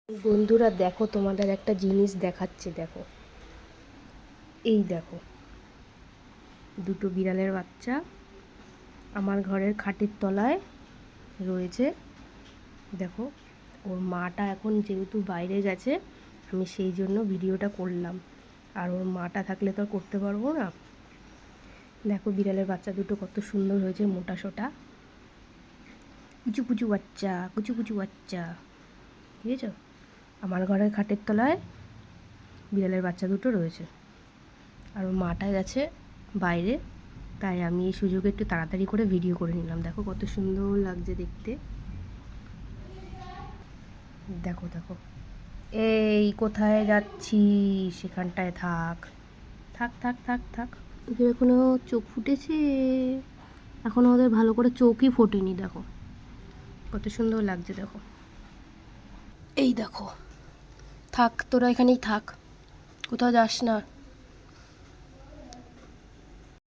বন্ধুরা দেখো, তোমাদের একটা জিনিস দেখাচ্ছি। দেখো, এই দেখো, দুটো বিড়ালের বাচ্চা আমার ঘরের খাটের তলায় রয়েছে। দেখো, ওর মাটা এখন যেহেতু বাইরে গেছে, আমি সেই জন্য ভিডিওটা করলাম। আর ওর মাটা থাকলে তো আর করতে পারবো না। দেখো, বিড়ালের বাচ্চা দুটো কত সুন্দর হয়েছে, মোটা সোটা, কুচু কুচু বাচ্চা, কুচু কুচু বাচ্চা। ঠিক আছে, আমার ঘরের খাটের তলায় বিড়ালের বাচ্চা দুটো রয়েছে। আর ওর মাটা গেছে বাইরে, তাই আমি এই সুযোগে একটু তাড়াতাড়ি করে ভিডিও করে নিলাম। দেখো কত সুন্দর লাগছে দেখতে। দেখো দেখো, এই কোথায় যাচ্ছি, সেখানটায় থাক থাক থাক থাক থাক। ওদের এখনো চোখ ফুটেছে, এখনো ওদের ভালো করে চোখই ফোটেনি। দেখো কত সুন্দর লাগছে। দেখো, এই দেখো, থাক তোরা এখানেই থাক, কোথাও যাস না।